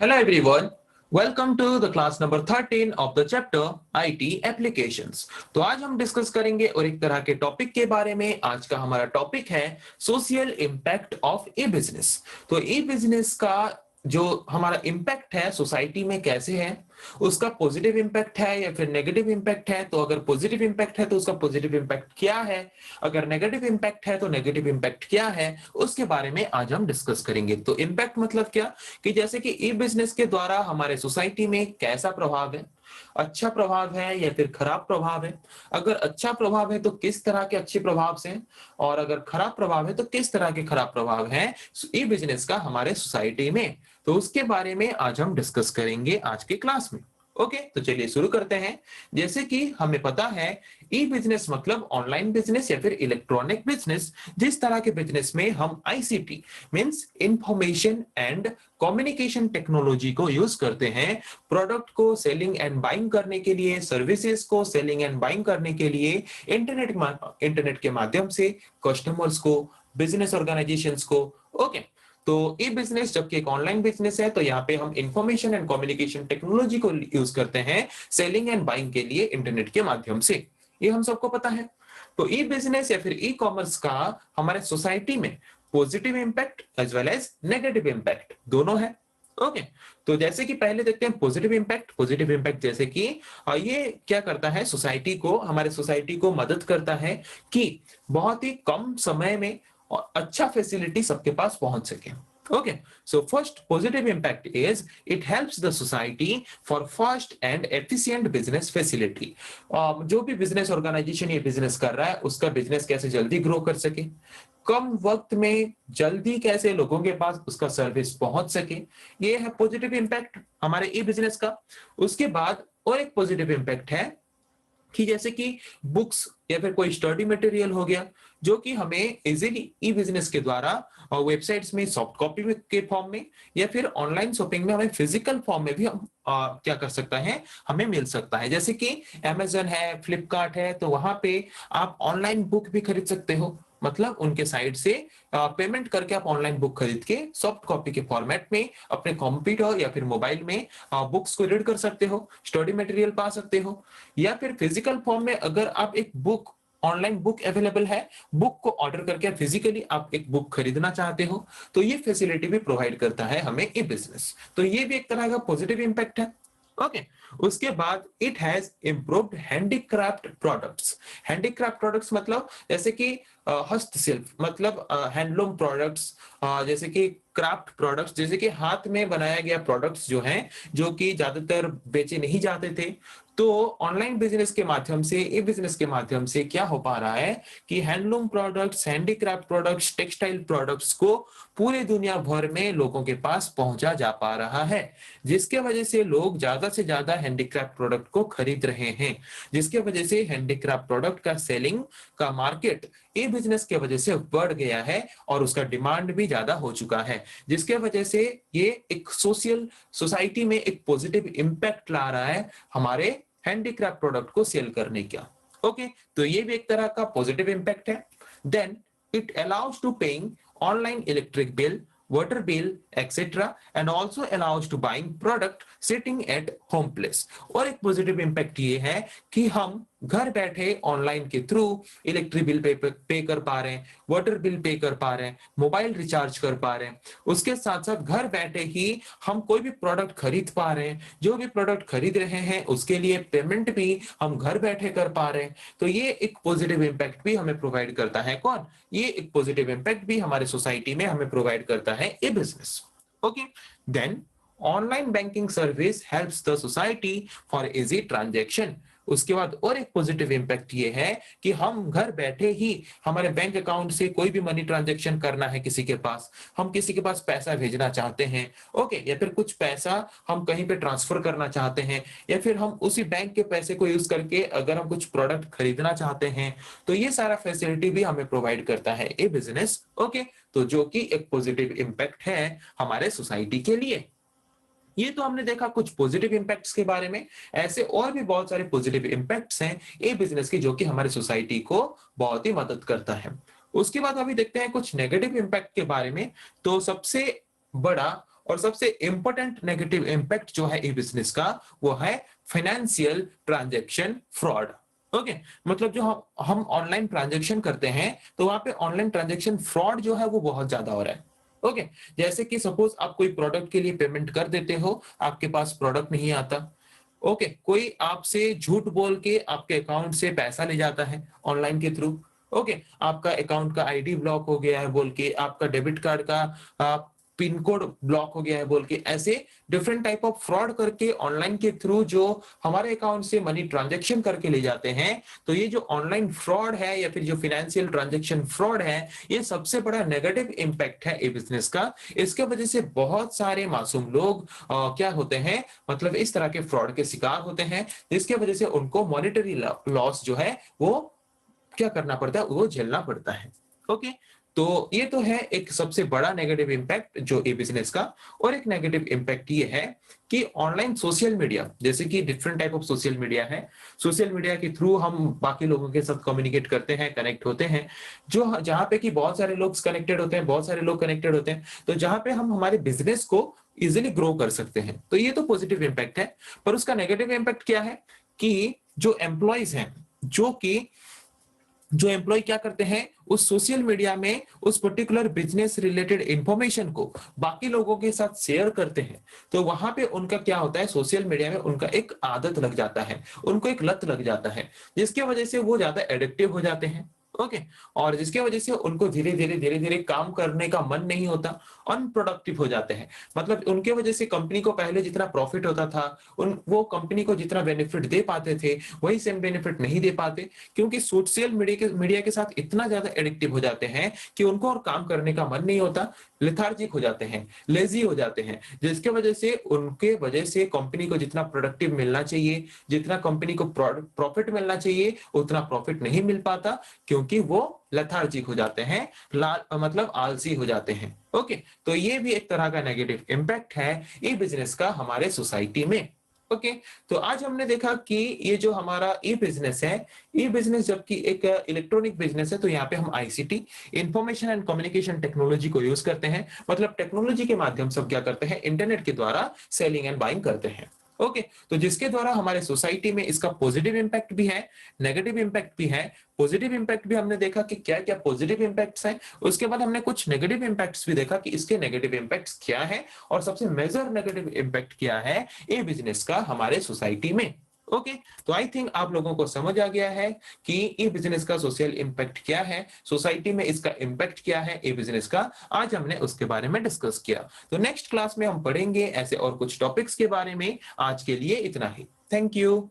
Hello everyone. Welcome to the class number 13 of the chapter IT applications. तो आज हम discuss करेंगे और एक तरह के टॉपिक के बारे में। आज का हमारा टॉपिक है social impact of E business. तो ई बिजनेस का जो हमारा इम्पैक्ट है सोसाइटी में कैसे है, उसका पॉजिटिव इम्पैक्ट है या फिर नेगेटिव इम्पैक्ट है। तो अगर पॉजिटिव इम्पैक्ट है तो उसका पॉजिटिव इम्पैक्ट क्या है, अगर नेगेटिव इम्पैक्ट है तो नेगेटिव इम्पैक्ट क्या है, उसके बारे में आज हम डिस्कस करेंगे। तो इम्पैक्ट मतलब क्या, कि जैसे कि ई बिजनेस के द्वारा हमारे सोसाइटी में कैसा प्रभाव है, अच्छा प्रभाव है या फिर खराब प्रभाव है। अगर अच्छा प्रभाव है तो किस तरह के अच्छे प्रभाव से, और अगर खराब प्रभाव है तो किस तरह के खराब प्रभाव है ई बिजनेस का हमारे सोसाइटी में। तो उसके बारे में आज हम डिस्कस करेंगे आज के क्लास में। ओके, तो चलिए शुरू करते हैं। जैसे कि हमें पता है ई बिजनेस मतलब ऑनलाइन बिजनेस या फिर इलेक्ट्रॉनिक बिजनेस। जिस तरह के बिजनेस में हम ICT means information and communication technology को यूज करते हैं प्रोडक्ट को सेलिंग एंड बाइंग करने के लिए, सर्विसेज को सेलिंग एंड बाइंग करने के लिए, इंटरनेट के माध्यम से कस्टमर्स को, बिजनेस ऑर्गेनाइजेशंस को। ओके, तो ई बिजनेस जबकि एक ऑनलाइन बिजनेस है तो यहाँ पे हम इंफॉर्मेशन एंड कम्युनिकेशन टेक्नोलॉजी को यूज करते हैं सेलिंग एंड बाइंग के लिए इंटरनेट के माध्यम से। ये हम सबको पता है। तो ई बिजनेस या फिर ई कॉमर्स का हमारे सोसाइटी में positive impact as well as negative impact दोनों है। ओके, तो जैसे कि पहले देखते हैं पॉजिटिव इंपैक्ट। पॉजिटिव इंपैक्ट जैसे कि ये क्या करता है, सोसाइटी को, हमारे सोसाइटी को मदद करता है कि बहुत ही कम समय में और अच्छा फैसिलिटी सबके पास पहुंच सके। Okay, so first positive impact is it helps the society for fast and efficient business facility. जो भी बिजनेस ऑर्गेनाइजेशन ये बिजनेस कर रहा है उसका बिजनेस कैसे जल्दी ग्रो कर सके, कम वक्त में जल्दी कैसे लोगों के पास उसका सर्विस पहुंच सके, ये है पॉजिटिव इम्पैक्ट हमारे ई बिजनेस का। उसके बाद और एक पॉजिटिव इम्पैक्ट है कि जैसे कि बुक्स या फिर कोई स्टडी मटेरियल हो गया जो कि हमें इजीली ई बिजनेस के द्वारा वेबसाइट्स में सॉफ्ट कॉपी के फॉर्म में या फिर ऑनलाइन शॉपिंग में हमें फिजिकल फॉर्म में भी हम क्या कर सकता है, हमें मिल सकता है। जैसे कि अमेजन है, फ्लिपकार्ट है, तो वहां पे आप ऑनलाइन बुक भी खरीद सकते हो। मतलब उनके साइट से पेमेंट करके आप ऑनलाइन बुक खरीद के सॉफ्ट कॉपी के फॉर्मेट में अपने कंप्यूटर या फिर मोबाइल में बुक्स को रीड कर सकते हो, स्टडी मटेरियल पा सकते हो। या फिर फिजिकल फॉर्म में अगर आप एक बुक, ऑनलाइन बुक अवेलेबल है, बुक को ऑर्डर करके फिजिकली आप एक बुक खरीदना चाहते हो, तो ये फैसिलिटी भी प्रोवाइड करता है हमें ई बिजनेस। तो ये भी एक तरह का पॉजिटिव इंपैक्ट है। ओके, उसके बाद it has improved handicraft products. Handicraft products मतलब जैसे कि हस्तशिल्प, मतलब हैंडलूम प्रोडक्ट्स, जैसे कि क्राफ्ट प्रोडक्ट्स, जैसे कि हाथ में बनाया गया प्रोडक्ट्स जो हैं, जो कि ज्यादातर बेचे नहीं जाते थे। तो ऑनलाइन बिजनेस के माध्यम से, ई बिजनेस के माध्यम से क्या हो पा रहा है कि handloom products, handicraft products, textile products को पूरे दुनिया भर में लोगों के पास पहुंचा जा पा रहा है, जिसके वजह से लोग ज्यादा से ज्यादा हैंडीक्राफ्ट प्रोडक्ट को खरीद रहे हैं, जिसके वजह से हैंडीक्राफ्ट प्रोडक्ट का सेलिंग का मार्केट ई बिजनेस के वजह से बढ़ गया है और उसका डिमांड भी ज्यादा हो चुका है, जिसके वजह से ये एक सोसाइटी में एक पॉजिटिव इंपैक्ट ला रहा है हमारे हैंडीक्राफ्ट प्रोडक्ट को सेल करने का। ओके, तो ये भी एक तरह का पॉजिटिव इंपैक्ट है। Then it allows to paying online electric bill, water bill, etc. and also allows to buying product sitting at home place। और एक पॉजिटिव इंपैक्ट ये है कि हम घर बैठे ऑनलाइन के थ्रू इलेक्ट्रिक बिल पे कर पा रहे हैं, वाटर बिल पे कर पा रहे हैं, मोबाइल रिचार्ज कर पा रहे हैं। उसके साथ साथ घर बैठे ही हम कोई भी प्रोडक्ट खरीद पा रहे हैं, जो भी प्रोडक्ट खरीद रहे हैं उसके लिए पेमेंट भी हम घर बैठे कर पा रहे हैं। तो ये एक पॉजिटिव इंपैक्ट भी हमें प्रोवाइड करता है कौन, ये एक पॉजिटिव इंपैक्ट भी हमारे सोसाइटी में हमें प्रोवाइड करता है e business. Okay, then online banking service helps the society for easy transaction. उसके बाद और एक पॉजिटिव इंपैक्ट ये है कि हम घर बैठे ही हमारे बैंक अकाउंट से कोई भी मनी ट्रांजैक्शन करना है किसी के पास, हम किसी के पास पैसा भेजना चाहते हैं, ओके, या फिर कुछ पैसा हम कहीं पे ट्रांसफर करना चाहते हैं, या फिर हम उसी बैंक के पैसे को यूज करके अगर हम कुछ प्रोडक्ट खरीदना चाहते हैं, तो ये सारा फैसिलिटी भी हमें प्रोवाइड करता है ये बिजनेस। ओके, तो जो कि एक पॉजिटिव इंपैक्ट है हमारे सोसाइटी के लिए। ये तो हमने देखा कुछ पॉजिटिव इंपैक्ट्स के बारे में। ऐसे और भी बहुत सारे पॉजिटिव इंपैक्ट्स हैं ए बिजनेस की जो कि हमारे सोसाइटी को बहुत ही मदद करता है। उसके बाद अभी देखते हैं कुछ नेगेटिव इंपैक्ट के बारे में। तो सबसे बड़ा और सबसे इंपॉर्टेंट नेगेटिव इम्पैक्ट जो है ई बिजनेस का वो है फाइनेंशियल ट्रांजैक्शन फ्रॉड। ओके, मतलब जो हम ऑनलाइन ट्रांजैक्शन करते हैं तो वहां पे ऑनलाइन ट्रांजैक्शन फ्रॉड जो है वो बहुत ज्यादा हो रहा है। ओके, जैसे कि सपोज आप कोई प्रोडक्ट के लिए पेमेंट कर देते हो, आपके पास प्रोडक्ट नहीं आता। ओके, कोई आपसे झूठ बोल के आपके अकाउंट से पैसा ले जाता है ऑनलाइन के थ्रू। ओके, आपका अकाउंट का आईडी ब्लॉक हो गया है बोल के, आपका डेबिट कार्ड का पिन कोड ब्लॉक हो गया है बोल के, ऐसे डिफरेंट टाइप ऑफ फ्रॉड करके ऑनलाइन के थ्रू जो हमारे अकाउंट से मनी ट्रांजैक्शन करके ले जाते हैं। तो ये जो ऑनलाइन फ्रॉड है या फिर जो फाइनेंशियल ट्रांजैक्शन फ्रॉड है, ये सबसे बड़ा नेगेटिव इंपैक्ट है ए बिजनेस का। इसके वजह से बहुत सारे मासूम लोग क्या होते हैं, मतलब इस तरह के फ्रॉड के शिकार होते हैं, जिसके वजह से उनको मॉनेटरी लॉस जो है वो क्या करना पड़ता है, वो झेलना पड़ता है। ओके, तो ये तो है एक सबसे बड़ा नेगेटिव इंपैक्ट जो ए बिजनेस का। और एक नेगेटिव इंपैक्ट ये है कि ऑनलाइन सोशल मीडिया, जैसे कि different type of social media है, सोशल मीडिया के थ्रू हम बाकी लोगों के साथ कम्युनिकेट करते हैं, कनेक्ट होते हैं, जो जहां पे कि बहुत सारे लोग कनेक्टेड होते हैं, बहुत सारे लोग कनेक्टेड होते हैं, तो जहां पे हम हमारे बिजनेस को इजिली ग्रो कर सकते हैं। तो ये तो पॉजिटिव इंपैक्ट है। पर उसका नेगेटिव इंपैक्ट क्या है कि जो एम्प्लॉयज हैं, जो एम्प्लॉय क्या करते हैं, उस सोशल मीडिया में उस पर्टिकुलर बिजनेस रिलेटेड इंफॉर्मेशन को बाकी लोगों के साथ शेयर करते हैं। तो वहां पे उनका क्या होता है, सोशल मीडिया में उनका एक आदत लग जाता है, उनको एक लत लग जाता है, जिसकी वजह से वो ज्यादा एडिक्टिव हो जाते हैं। ओके, और जिसके वजह से उनको धीरे धीरे काम करने का मन नहीं होता, अनप्रोडक्टिव हो जाते हैं। मतलब उनके वजह से कंपनी को पहले जितना प्रॉफिट होता था, उन वो कंपनी को जितना बेनिफिट दे पाते थे वही सेम बेनिफिट नहीं दे पाते, क्योंकि सोशल मीडिया के साथ इतना ज्यादा एडिक्टिव हो जाते हैं कि उनको और काम करने का मन नहीं होता, लेथार्जिक हो जाते हैं, लेजी हो जाते हैं, जिसके वजह से कंपनी को जितना प्रोडक्टिव मिलना चाहिए, जितना कंपनी को प्रॉफिट मिलना चाहिए, उतना प्रॉफिट नहीं मिल पाता, क्योंकि वो लेथार्जिक हो जाते हैं, मतलब आलसी हो जाते हैं। ओके, तो ये भी एक तरह का नेगेटिव इंपैक्ट है ई बिजनेस का हमारे सोसाइटी में। ओके, तो आज हमने देखा कि ये जो हमारा ई बिजनेस है, ई बिजनेस जबकि एक इलेक्ट्रॉनिक बिजनेस है, तो यहाँ पे हम ICT, information and communication technology को यूज करते हैं। मतलब टेक्नोलॉजी के माध्यम से क्या करते हैं, इंटरनेट के द्वारा सेलिंग एंड बाइंग करते हैं। ओके, तो जिसके द्वारा हमारे सोसाइटी में इसका पॉजिटिव इंपैक्ट भी है, नेगेटिव इंपैक्ट भी है। पॉजिटिव इंपैक्ट भी हमने देखा कि क्या क्या पॉजिटिव इंपैक्ट्स हैं, उसके बाद हमने कुछ नेगेटिव इंपैक्ट्स भी देखा कि इसके नेगेटिव इंपैक्ट्स क्या है, और सबसे मेजर नेगेटिव इंपैक्ट क्या है ए बिजनेस का हमारे सोसाइटी में। ओके, तो आई थिंक आप लोगों को समझ आ गया है कि ई बिजनेस का सोशल इंपैक्ट क्या है, सोसाइटी में इसका इंपैक्ट क्या है ए बिजनेस का। आज हमने उसके बारे में डिस्कस किया। तो नेक्स्ट क्लास में हम पढ़ेंगे ऐसे और कुछ टॉपिक्स के बारे में। आज के लिए इतना ही। Thank you.